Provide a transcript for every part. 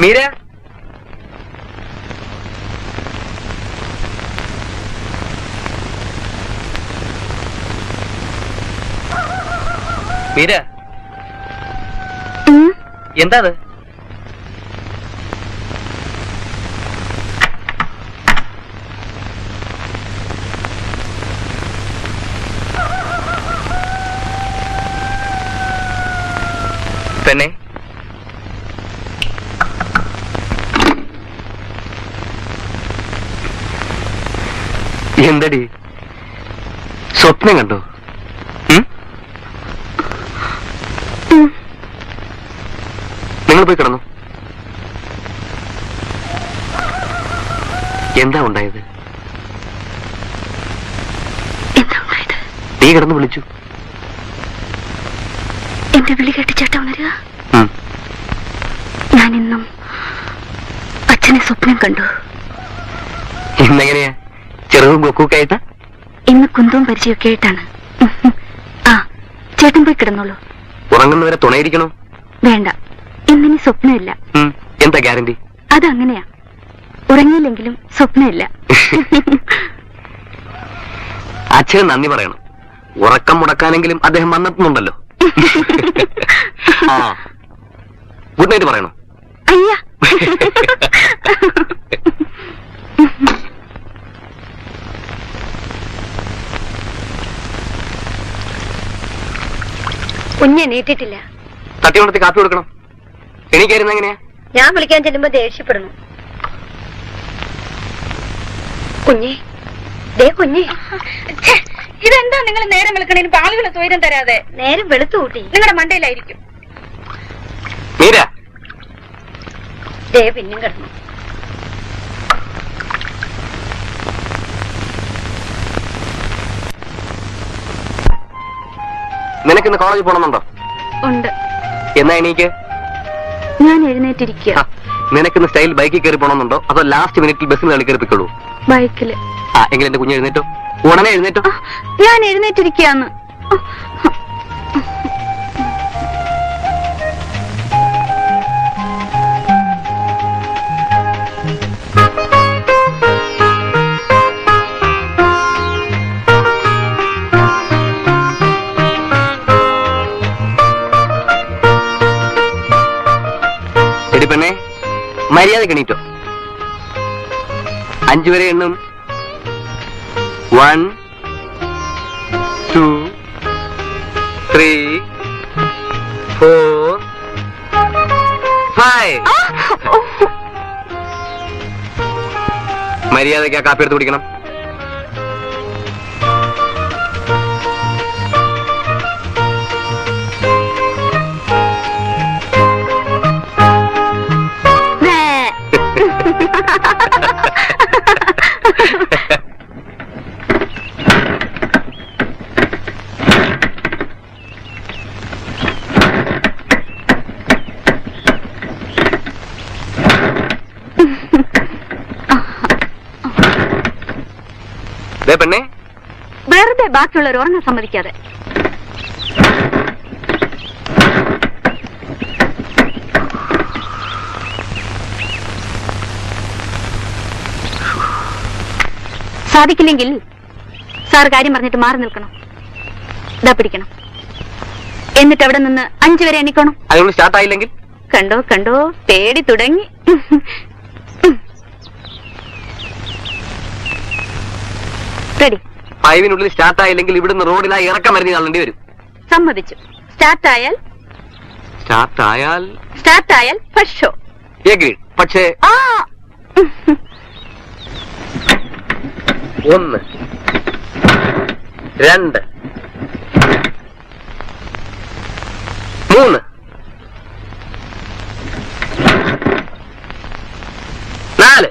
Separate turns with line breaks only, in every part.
മീര, മീര, എന്താ അത്? പെണ്ണെ, എന്തടി സ്വപ്നം കണ്ടോ? നിങ്ങൾ പോയി കിടന്നു. എന്താ ഉണ്ടായത്? നീ കിടന്ന് വിളിച്ചു.
എന്റെ വിളി കേട്ട് ചേട്ട ഉണരുക. ഞാനിന്നും അച്ഛനെ സ്വപ്നം കണ്ടു.
ഇന്നെങ്ങനെയാ? ചെറുതും കൊക്കൊക്കെ ആയിട്ടാ?
ഇന്ന് കുന്തവും പരിചയമൊക്കെ ആയിട്ടാണ്. ആ, ചേട്ടൻ പോയി കിടന്നോളൂ.
ഉറങ്ങുന്നവരെ തുണയിരിക്കണോ?
വേണ്ട, ഇന്നിനി സ്വപ്നമില്ല.
എന്താ ഗ്യാരണ്ടി?
അതങ്ങനെയാ, ഉറങ്ങിയില്ലെങ്കിലും സ്വപ്നമില്ല.
അച്ഛന് നന്ദി പറയണം. ഉറക്കം മുടക്കാനെങ്കിലും അദ്ദേഹം വന്നെത്തുന്നുണ്ടല്ലോ. ഗുഡ് നൈറ്റ് പറയണോ?
അയ്യാ, കുഞ്ഞ് എണീറ്റിട്ടില്ല.
തട്ടിയുണർത്തി കാപ്പി കൊടുക്കണം. എണീക്കായിരുന്ന എങ്ങനെയാ?
ഞാൻ വിളിക്കാൻ ചെല്ലുമ്പോ ദേഷ്യപ്പെടുന്നു. കുഞ്ഞേ, ദേ കുഞ്ഞേ, ഇതെന്താ നിങ്ങൾ നേരം വെളുക്കണേന് ആളുകളെ തൊയിരം തരാതെ? നേരം വെളുത്തു കൂട്ടി നിങ്ങളുടെ മണ്ടയിലായിരിക്കും. പിന്നും കിടന്നു.
നിനക്കിന്ന് കോളേജിൽ പോണമെന്നുണ്ടോ?
ഉണ്ട്.
എന്നാ എനിക്ക്
ഞാൻ എഴുന്നേറ്റിരിക്കുക.
നിനക്കിന്ന് സ്റ്റൈൽ ബൈക്കിൽ കയറി പോണമെന്നുണ്ടോ അതോ ലാസ്റ്റ് മിനിറ്റിൽ ബസ്സിൽ കളി കയറിപ്പിക്കുള്ളൂ?
ബൈക്കില്.
എങ്കിലും എന്റെ കുഞ്ഞ് എഴുന്നേറ്റോ, ഉടനെ എഴുന്നേറ്റോ.
ഞാൻ എഴുന്നേറ്റിരിക്കുകയാന്ന്.
എടി പെണ്ണെ, മര്യാദ എണീറ്റോ. 5 വരെ എണ്ണും. 1 2 3 4 5. മര്യാദയ്ക്ക് ആ കാപ്പി എടുത്ത് കുടിക്കണം. പെണ്ണെ,
വെറുതെ ബാക്കിയുള്ളവർ ഉറങ്ങാൻ സമ്മതിക്കാതെ. സാധിക്കില്ലെങ്കിൽ സാർ കാര്യം പറഞ്ഞിട്ട് മാറി നിൽക്കണം. ഇതാ പിടിക്കണം. എന്നിട്ട് അവിടെ നിന്ന് 5 വരെ എണ്ണിക്കണം.
അതുകൊണ്ട് സ്റ്റാർട്ട് ആയില്ലെങ്കിൽ
കണ്ടോ കണ്ടോ, പേടി തുടങ്ങി. റെഡി.
5-നുള്ളിൽ സ്റ്റാർട്ട് ആയില്ലെങ്കിൽ ഇവിടുന്ന് റോഡിലായി ഇറക്കം മരുന്ന് കാണേണ്ടി വരും.
സമ്മതിച്ചു. സ്റ്റാർട്ട് ആയാൽ ഫസ്റ്റ് ഷോ.
പക്ഷേ 1 2 3 4.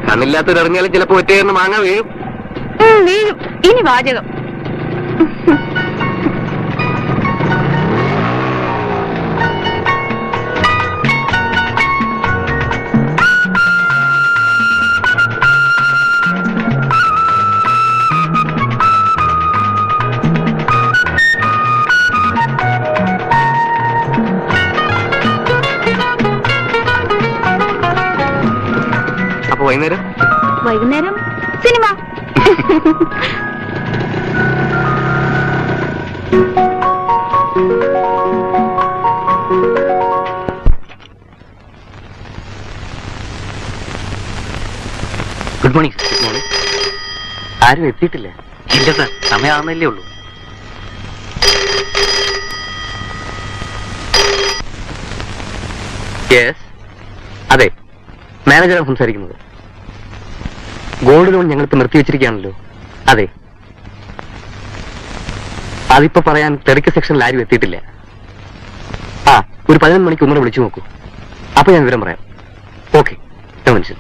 കണ്ണില്ലാത്തവരറിഞ്ഞാലും ചിലപ്പോ ഒറ്റയെന്ന് മാങ്ങ വീഴും.
വീഴും. ഇനി വാചകം.
അപ്പൊ
വൈകുന്നേരം സിനിമ.
Good morning. ആരും എത്തിയിട്ടില്ല. ഇല്ല സാർ, സമയമാകുന്നല്ലേ ഉള്ളൂ. യെസ്, അതെ, മാനേജറാണ് സംസാരിക്കുന്നത്. ഗോൾഡ് ലോൺ ഞങ്ങളിപ്പോ നിർത്തിവെച്ചിരിക്കുകയാണല്ലോ. അതെ, അതിപ്പോ പറയാൻ ക്ലറിക്കൽ സെക്ഷനിൽ ആരും എത്തിയിട്ടില്ല. ഒരു 11 മണിക്ക് ഒന്നുകൂടെ വിളിച്ചു നോക്കൂ. അപ്പൊ ഞാൻ വിവരം പറയാം. ഓക്കെ, മനുഷ്യൻ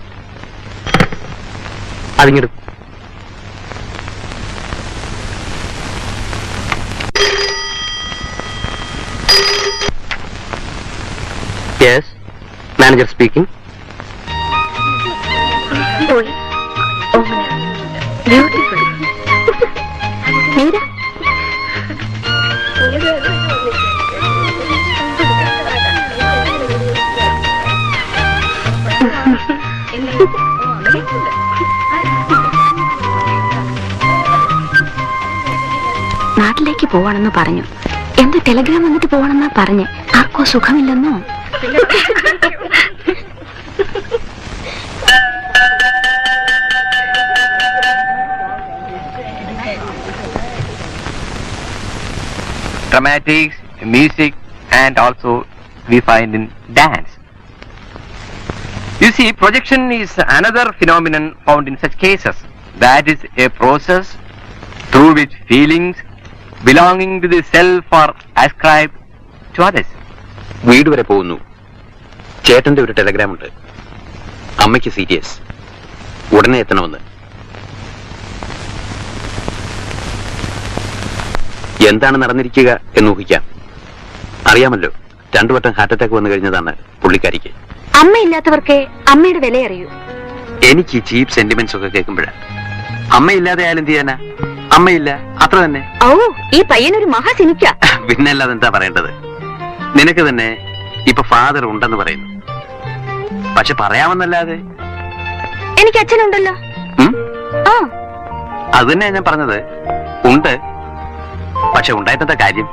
അതിങ്ങടും. Yes, manager speaking.
Beautiful. Meera, നാട്ടിലേക്ക് പോവാണെന്ന് പറഞ്ഞു. എന്ത് ടെലഗ്രാം വന്നിട്ട് പോവാണെന്നാ പറഞ്ഞ്. ആർക്കോ സുഖമില്ലെന്നോ.
dramatics, music, and also we find in dance. You see, projection is another phenomenon found in such cases. That is a process through which feelings belonging to the self are ascribed to others.
വീട് വരെ പോകുന്നു. ചേട്ടന്റെ ഒരു Telegram ഉണ്ട്. അമ്മയ്ക്ക് serious, ഉടനെ എത്തണമെന്ന്. എന്താണ് നടന്നിരിക്കുക എന്ന് ഊഹിക്കാം. അറിയാമല്ലോ, 2 വട്ടം ഹാർട്ട് അറ്റാക്ക് വന്നു കഴിഞ്ഞതാണ് പുള്ളിക്കാരിക്ക്.
അമ്മയില്ലാത്തവർക്ക് അമ്മയുടെ വില അറിയൂ.
എനിക്ക് ഈ ചീപ്പ് സെന്റിമെന്റ്സ് ഒക്കെ കേൾക്കുമ്പോഴാ. അമ്മയില്ലാതെ ആയാലും ചെയ്യാനാ? അമ്മയില്ല, അത്ര തന്നെ.
ഓ, ഈ പയ്യനൊരു മഹാസിനിക്ക.
പിന്നല്ലാതെ എന്താ പറയേണ്ടത്? നിനക്ക് തന്നെ ഇപ്പൊ ഫാദർ ഉണ്ടെന്ന് പറയുന്നു. പക്ഷെ പറയാമെന്നല്ലാതെ.
എനിക്ക് അച്ഛനുണ്ടല്ലോ.
അത് തന്നെ ഞാൻ പറഞ്ഞത്. ഉണ്ട്, പക്ഷെ ഉണ്ടായിട്ടെന്താ കാര്യം?